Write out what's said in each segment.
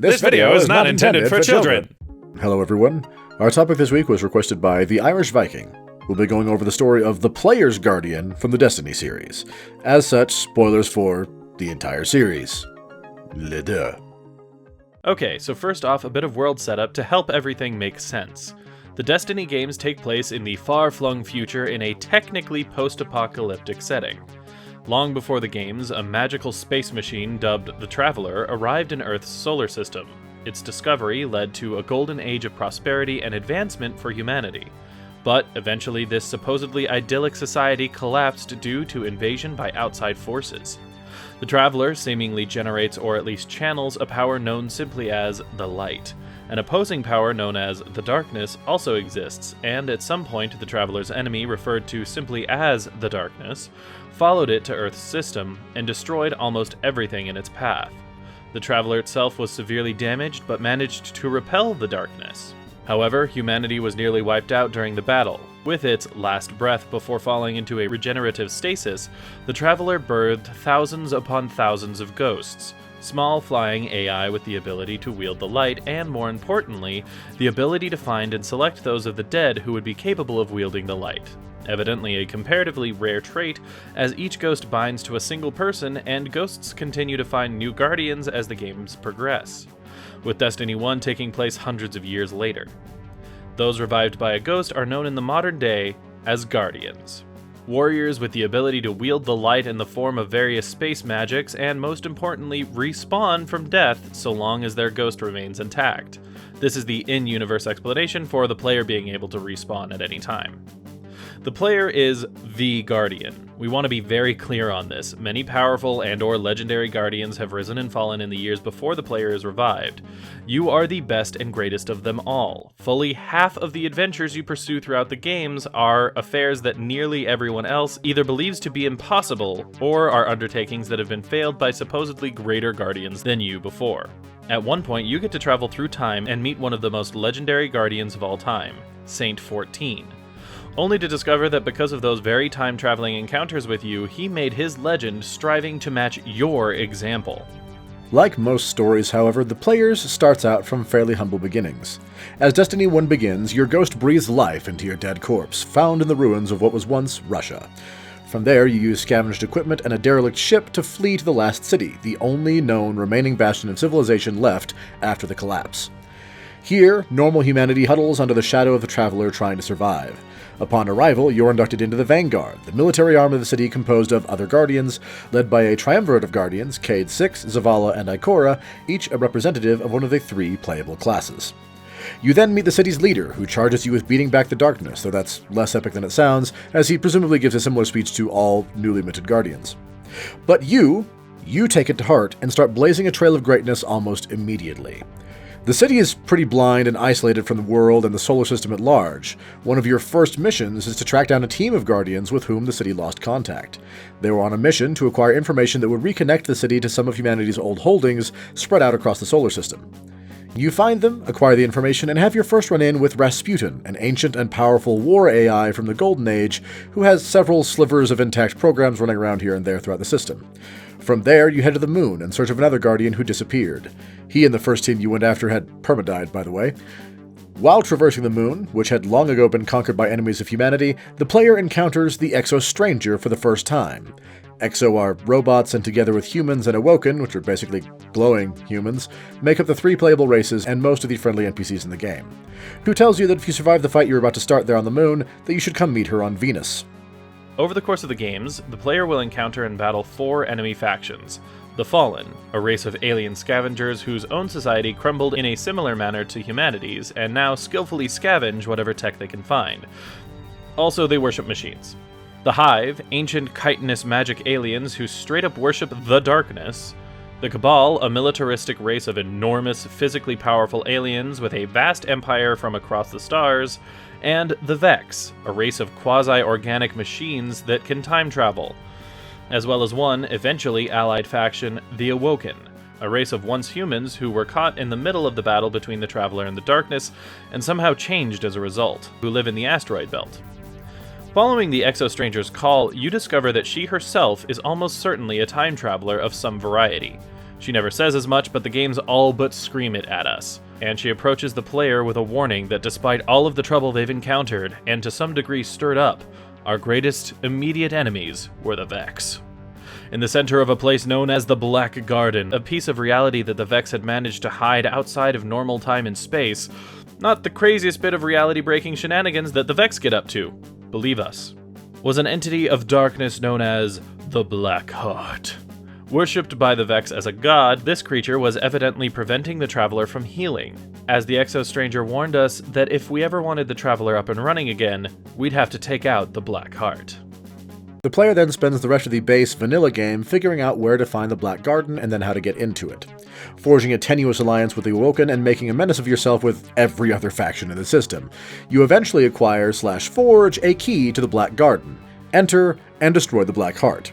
This video is not intended for children. Hello everyone. Our topic this week was requested by the Irish Viking. We'll be going over the story of the Player's Guardian from the Destiny series. As such, spoilers for the entire series. Le deux. Okay, so first off, a bit of world setup to help everything make sense. The Destiny games take place in the far-flung future in a technically post-apocalyptic setting. Long before the games, a magical space machine dubbed the Traveler arrived in Earth's solar system. Its discovery led to a golden age of prosperity and advancement for humanity. But eventually this supposedly idyllic society collapsed due to invasion by outside forces. The Traveler seemingly generates or at least channels a power known simply as the Light. An opposing power known as the Darkness also exists, and at some point the Traveler's enemy, referred to simply as the Darkness, followed it to Earth's system and destroyed almost everything in its path. The Traveler itself was severely damaged but managed to repel the Darkness. However, humanity was nearly wiped out during the battle. With its last breath before falling into a regenerative stasis, the Traveler birthed thousands upon thousands of ghosts, small flying AI with the ability to wield the light and, more importantly, the ability to find and select those of the dead who would be capable of wielding the light. Evidently a comparatively rare trait, as each ghost binds to a single person and ghosts continue to find new guardians as the games progress, with Destiny 1 taking place hundreds of years later. Those revived by a ghost are known in the modern day as Guardians. Warriors with the ability to wield the light in the form of various space magics and, most importantly, respawn from death so long as their ghost remains intact. This is the in-universe explanation for the player being able to respawn at any time. The player is the Guardian. We want to be very clear on this. Many powerful and/or legendary Guardians have risen and fallen in the years before the player is revived. You are the best and greatest of them all. Fully half of the adventures you pursue throughout the games are affairs that nearly everyone else either believes to be impossible or are undertakings that have been failed by supposedly greater Guardians than you before. At one point, you get to travel through time and meet one of the most legendary Guardians of all time, Saint 14. Only to discover that because of those very time-traveling encounters with you, he made his legend striving to match your example. Like most stories, however, the players starts out from fairly humble beginnings. As Destiny 1 begins, your ghost breathes life into your dead corpse, found in the ruins of what was once Russia. From there, you use scavenged equipment and a derelict ship to flee to the last city, the only known remaining bastion of civilization left after the collapse. Here, normal humanity huddles under the shadow of the Traveler trying to survive. Upon arrival, you're inducted into the Vanguard, the military arm of the city composed of other Guardians, led by a triumvirate of Guardians, Cayde 6, Zavala, and Ikora, each a representative of one of the three playable classes. You then meet the city's leader, who charges you with beating back the Darkness, though that's less epic than it sounds, as he presumably gives a similar speech to all newly minted Guardians. But you take it to heart and start blazing a trail of greatness almost immediately. The city is pretty blind and isolated from the world and the solar system at large. One of your first missions is to track down a team of Guardians with whom the city lost contact. They were on a mission to acquire information that would reconnect the city to some of humanity's old holdings spread out across the solar system. You find them, acquire the information, and have your first run-in with Rasputin, an ancient and powerful war AI from the Golden Age who has several slivers of intact programs running around here and there throughout the system. From there, you head to the moon in search of another Guardian who disappeared. He and the first team you went after had perma-died, by the way. While traversing the moon, which had long ago been conquered by enemies of humanity, the player encounters the Exo Stranger for the first time. Exo are robots, and together with humans and Awoken, which are basically glowing humans, make up the three playable races and most of the friendly NPCs in the game, who tells you that if you survive the fight you're about to start there on the moon, that you should come meet her on Venus. Over the course of the games, the player will encounter and battle 4 enemy factions. The Fallen, a race of alien scavengers whose own society crumbled in a similar manner to humanity's, and now skillfully scavenge whatever tech they can find. Also, they worship machines. The Hive, ancient chitinous magic aliens who straight up worship the Darkness. The Cabal, a militaristic race of enormous, physically powerful aliens with a vast empire from across the stars. And the Vex, a race of quasi-organic machines that can time travel. As well as one, eventually allied faction, the Awoken, a race of once humans who were caught in the middle of the battle between the Traveler and the Darkness, and somehow changed as a result, who live in the asteroid belt. Following the Exo Stranger's call, you discover that she herself is almost certainly a time traveler of some variety. She never says as much, but the games all but scream it at us, and she approaches the player with a warning that despite all of the trouble they've encountered, and to some degree stirred up, our greatest immediate enemies were the Vex. In the center of a place known as the Black Garden, a piece of reality that the Vex had managed to hide outside of normal time and space, not the craziest bit of reality-breaking shenanigans that the Vex get up to, believe us, was an entity of darkness known as the Black Heart. Worshipped by the Vex as a god, this creature was evidently preventing the Traveler from healing, as the Exo-Stranger warned us that if we ever wanted the Traveler up and running again, we'd have to take out the Black Heart. The player then spends the rest of the base vanilla game figuring out where to find the Black Garden and then how to get into it, forging a tenuous alliance with the Awoken and making a menace of yourself with every other faction in the system. You eventually acquire/forge a key to the Black Garden, enter, and destroy the Black Heart.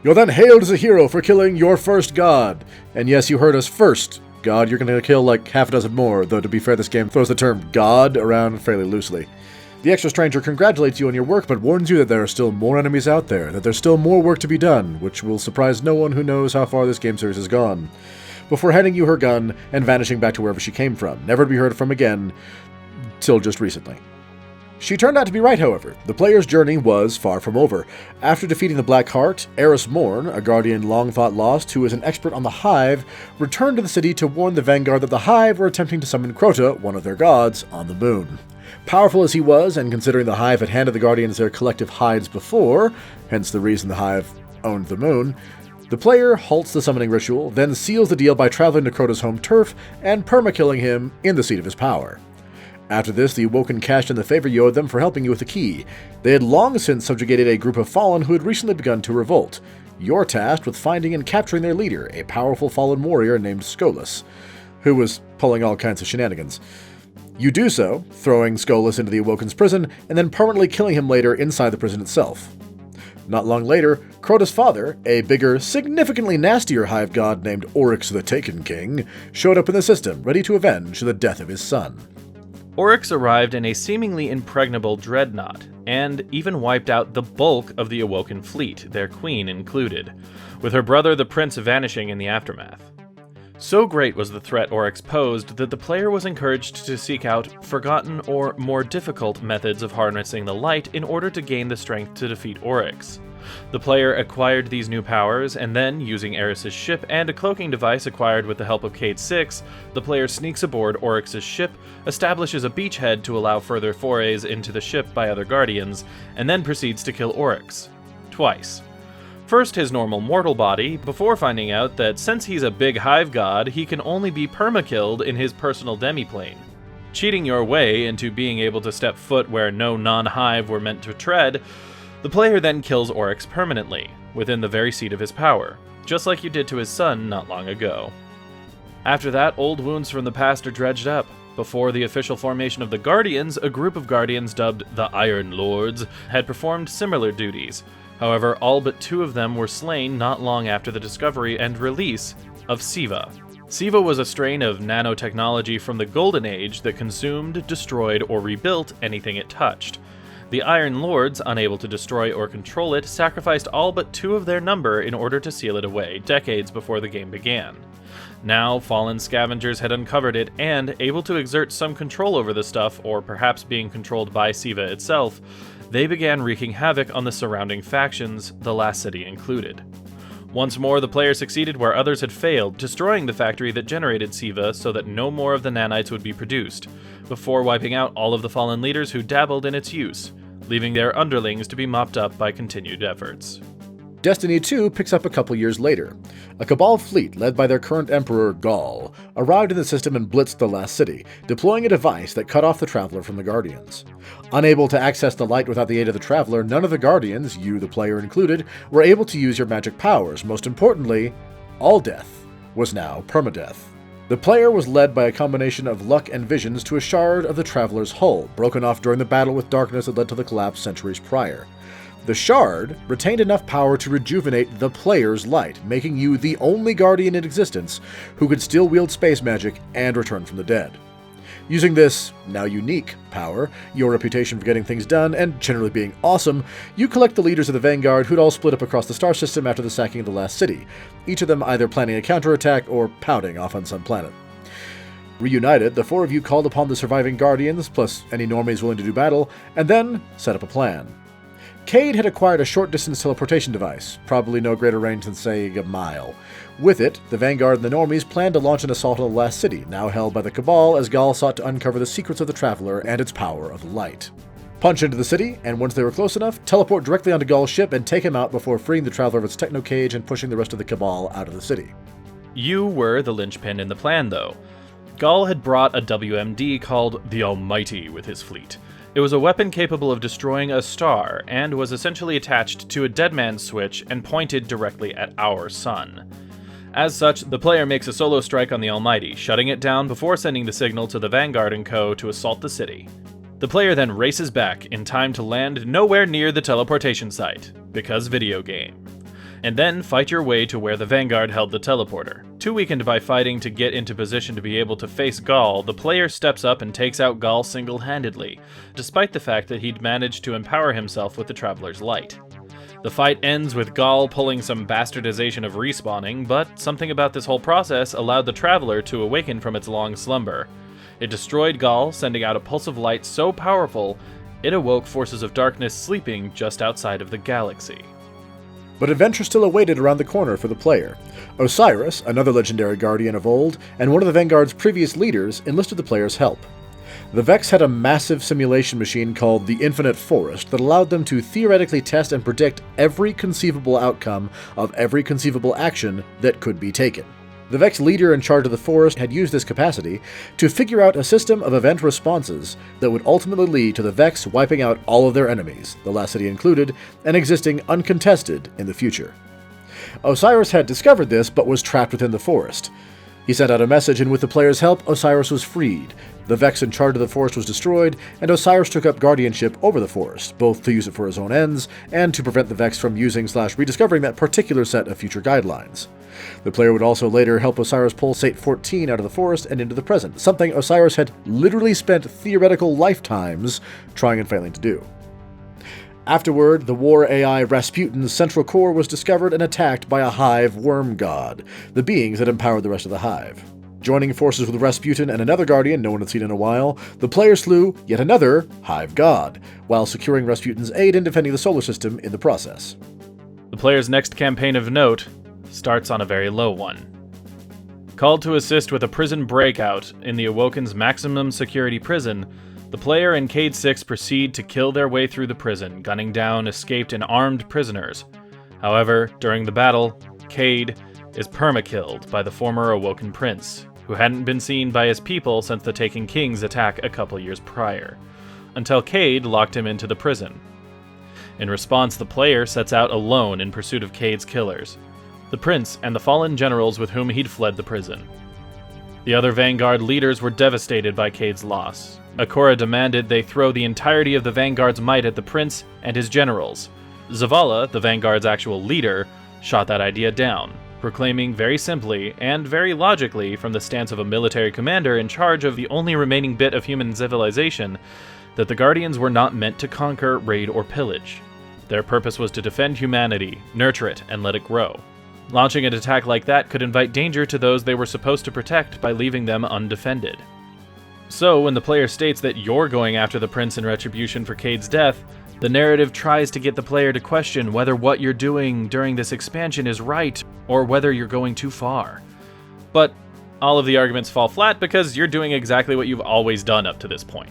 You're then hailed as a hero for killing your first god. And yes, you heard us, first god. You're going to kill like half a dozen more, though to be fair, this game throws the term god around fairly loosely. The Exo-Stranger congratulates you on your work, but warns you that there are still more enemies out there, that there's still more work to be done, which will surprise no one who knows how far this game series has gone, before handing you her gun and vanishing back to wherever she came from, never to be heard from again, till just recently. She turned out to be right, however. The player's journey was far from over. After defeating the Black Heart, Eris Morn, a guardian long thought lost who is an expert on the Hive, returned to the city to warn the Vanguard that the Hive were attempting to summon Crota, one of their gods, on the moon. Powerful as he was, and considering the Hive had handed the Guardians their collective hides before, hence the reason the Hive owned the moon, the player halts the summoning ritual, then seals the deal by traveling to Crota's home turf and perma-killing him in the seat of his power. After this, the Awoken cashed in the favor you owed them for helping you with the key. They had long since subjugated a group of Fallen who had recently begun to revolt. You're tasked with finding and capturing their leader, a powerful Fallen warrior named Skolas, who was pulling all kinds of shenanigans. You do so, throwing Skolas into the Awoken's prison, and then permanently killing him later inside the prison itself. Not long later, Crota's father, a bigger, significantly nastier Hive god named Oryx the Taken King, showed up in the system, ready to avenge the death of his son. Oryx arrived in a seemingly impregnable dreadnought, and even wiped out the bulk of the Awoken fleet, their queen included, with her brother the prince vanishing in the aftermath. So great was the threat Oryx posed that the player was encouraged to seek out forgotten or more difficult methods of harnessing the light in order to gain the strength to defeat Oryx. The player acquired these new powers, and then, using Eris's ship and a cloaking device acquired with the help of Cade 6, the player sneaks aboard Oryx's ship, establishes a beachhead to allow further forays into the ship by other Guardians, and then proceeds to kill Oryx. Twice. First his normal mortal body, before finding out that since he's a big Hive god, he can only be perma-killed in his personal demiplane. Cheating your way into being able to step foot where no non-Hive were meant to tread, the player then kills Oryx permanently, within the very seat of his power, just like you did to his son not long ago. After that, old wounds from the past are dredged up. Before the official formation of the Guardians, a group of Guardians dubbed the Iron Lords had performed similar duties. However, all but 2 of them were slain not long after the discovery and release of Siva. Siva was a strain of nanotechnology from the Golden Age that consumed, destroyed, or rebuilt anything it touched. The Iron Lords, unable to destroy or control it, sacrificed all but 2 of their number in order to seal it away, decades before the game began. Now, fallen scavengers had uncovered it, and, able to exert some control over the stuff, or perhaps being controlled by Siva itself, they began wreaking havoc on the surrounding factions, the last city included. Once more, the player succeeded where others had failed, destroying the factory that generated Siva so that no more of the nanites would be produced, before wiping out all of the fallen leaders who dabbled in its use, leaving their underlings to be mopped up by continued efforts. Destiny 2 picks up a couple years later. A Cabal fleet, led by their current emperor, Gaul, arrived in the system and blitzed the last city, deploying a device that cut off the Traveler from the Guardians. Unable to access the light without the aid of the Traveler, none of the Guardians, you the player included, were able to use your magic powers. Most importantly, all death was now permadeath. The player was led by a combination of luck and visions to a shard of the Traveler's hull, broken off during the battle with darkness that led to the collapse centuries prior. The shard retained enough power to rejuvenate the player's light, making you the only Guardian in existence who could still wield space magic and return from the dead. Using this, now unique, power, your reputation for getting things done, and generally being awesome, you collect the leaders of the Vanguard who'd all split up across the star system after the sacking of the last city, each of them either planning a counterattack or pouting off on some planet. Reunited, the four of you called upon the surviving Guardians, plus any normies willing to do battle, and then set up a plan. Cade had acquired a short-distance teleportation device, probably no greater range than, say, a mile. With it, the Vanguard and the normies planned to launch an assault on the last city, now held by the Cabal, as Gaul sought to uncover the secrets of the Traveler and its power of light. Punch into the city, and once they were close enough, teleport directly onto Gaul's ship and take him out before freeing the Traveler of its techno-cage and pushing the rest of the Cabal out of the city. You were the linchpin in the plan, though. Gaul had brought a WMD called the Almighty with his fleet. It was a weapon capable of destroying a star, and was essentially attached to a deadman switch and pointed directly at our sun. As such, the player makes a solo strike on the Almighty, shutting it down before sending the signal to the Vanguard and Co. to assault the city. The player then races back in time to land nowhere near the teleportation site, because video game. And then fight your way to where the Vanguard held the teleporter. Too weakened by fighting to get into position to be able to face Gaul, the player steps up and takes out Gaul single-handedly, despite the fact that he'd managed to empower himself with the Traveler's light. The fight ends with Gaul pulling some bastardization of respawning, but something about this whole process allowed the Traveler to awaken from its long slumber. It destroyed Gaul, sending out a pulse of light so powerful, it awoke forces of darkness sleeping just outside of the galaxy. But adventure still awaited around the corner for the player. Osiris, another legendary guardian of old, and one of the Vanguard's previous leaders, enlisted the player's help. The Vex had a massive simulation machine called the Infinite Forest that allowed them to theoretically test and predict every conceivable outcome of every conceivable action that could be taken. The Vex leader in charge of the forest had used this capacity to figure out a system of event responses that would ultimately lead to the Vex wiping out all of their enemies, the last city included, and existing uncontested in the future. Osiris had discovered this, but was trapped within the forest. He sent out a message, and with the player's help, Osiris was freed. The Vex in charge of the forest was destroyed, and Osiris took up guardianship over the forest, both to use it for his own ends, and to prevent the Vex from using/rediscovering that particular set of future guidelines. The player would also later help Osiris pull Sate-14 out of the forest and into the present, something Osiris had literally spent theoretical lifetimes trying and failing to do. Afterward, the war AI Rasputin's central core was discovered and attacked by a Hive worm god, the beings that empowered the rest of the Hive. Joining forces with Rasputin and another Guardian no one had seen in a while, the player slew yet another Hive god, while securing Rasputin's aid and defending the solar system in the process. The player's next campaign of note starts on a very low one. Called to assist with a prison breakout in the Awoken's maximum security prison, the player and Cade 6 proceed to kill their way through the prison, gunning down escaped and armed prisoners. However, during the battle, Cade is perma-killed by the former Awoken prince, who hadn't been seen by his people since the Taken King's attack a couple years prior, until Cade locked him into the prison. In response, the player sets out alone in pursuit of Cade's killers, the prince and the fallen generals with whom he'd fled the prison. The other Vanguard leaders were devastated by Cade's loss. Akora demanded they throw the entirety of the Vanguard's might at the prince and his generals. Zavala, the Vanguard's actual leader, shot that idea down, proclaiming very simply and very logically from the stance of a military commander in charge of the only remaining bit of human civilization that the Guardians were not meant to conquer, raid, or pillage. Their purpose was to defend humanity, nurture it, and let it grow. Launching an attack like that could invite danger to those they were supposed to protect by leaving them undefended. So, when the player states that you're going after the prince in retribution for Cade's death, the narrative tries to get the player to question whether what you're doing during this expansion is right, or whether you're going too far. But all of the arguments fall flat because you're doing exactly what you've always done up to this point.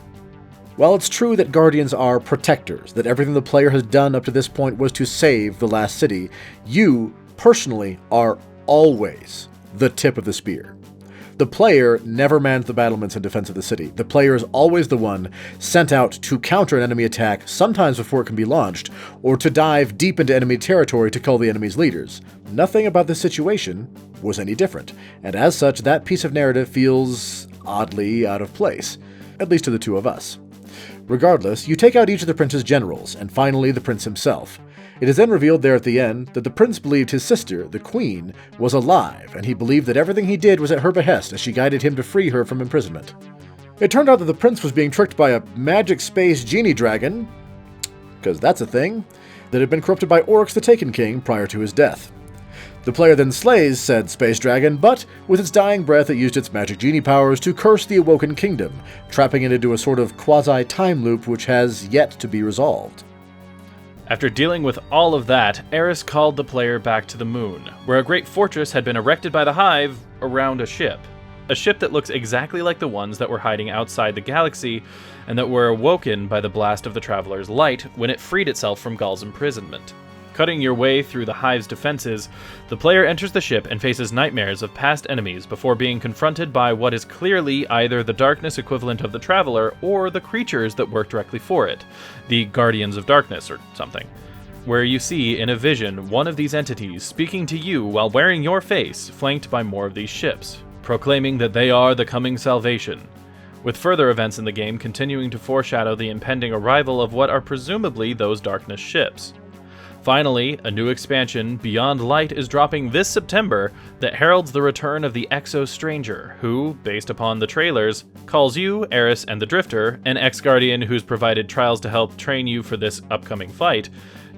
While it's true that Guardians are protectors, that everything the player has done up to this point was to save the last city, you, personally, are always the tip of the spear. The player never mans the battlements in defense of the city. The player is always the one sent out to counter an enemy attack, sometimes before it can be launched, or to dive deep into enemy territory to cull the enemy's leaders. Nothing about this situation was any different, and as such, that piece of narrative feels oddly out of place, at least to the two of us. Regardless, you take out each of the prince's generals, and finally the prince himself. It is then revealed there at the end that the prince believed his sister, the queen, was alive, and he believed that everything he did was at her behest as she guided him to free her from imprisonment. It turned out that the prince was being tricked by a magic space genie dragon, because that's a thing, that had been corrupted by Oryx the Taken King prior to his death. The player then slays said space dragon, but with its dying breath it used its magic genie powers to curse the awoken kingdom, trapping it into a sort of quasi-time loop which has yet to be resolved. After dealing with all of that, Eris called the player back to the moon, where a great fortress had been erected by the Hive around a ship. A ship that looks exactly like the ones that were hiding outside the galaxy, and that were awoken by the blast of the Traveler's light when it freed itself from Ghal's imprisonment. Cutting your way through the Hive's defenses, the player enters the ship and faces nightmares of past enemies before being confronted by what is clearly either the darkness equivalent of the Traveler or the creatures that work directly for it, the Guardians of Darkness or something, where you see in a vision one of these entities speaking to you while wearing your face, flanked by more of these ships, proclaiming that they are the coming salvation, with further events in the game continuing to foreshadow the impending arrival of what are presumably those darkness ships. Finally, a new expansion, Beyond Light, is dropping this September that heralds the return of the Exo Stranger, who, based upon the trailers, calls you, Eris, and the Drifter, an ex-Guardian who's provided trials to help train you for this upcoming fight,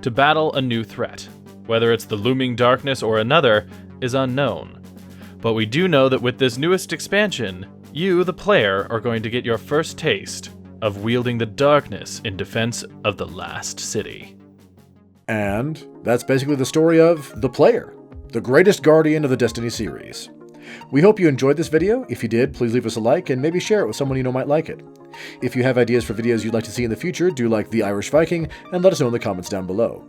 to battle a new threat. Whether it's the looming darkness or another is unknown. But we do know that with this newest expansion, you, the player, are going to get your first taste of wielding the darkness in defense of the last city. And that's basically the story of The Player, the greatest Guardian of the Destiny series. We hope you enjoyed this video. If you did, please leave us a like and maybe share it with someone you know might like it. If you have ideas for videos you'd like to see in the future, do like The Irish Viking and let us know in the comments down below.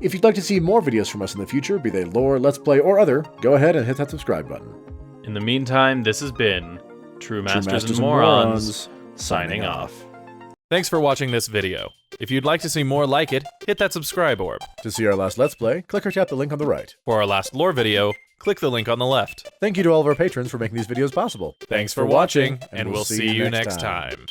If you'd like to see more videos from us in the future, be they lore, let's play, or other, go ahead and hit that subscribe button. In the meantime, this has been True Masters and Morons, signing off. Thanks for watching this video. If you'd like to see more like it, hit that subscribe orb. To see our last Let's Play, click or tap the link on the right. For our last lore video, click the link on the left. Thank you to all of our patrons for making these videos possible. Thanks for watching, and we'll see you next time.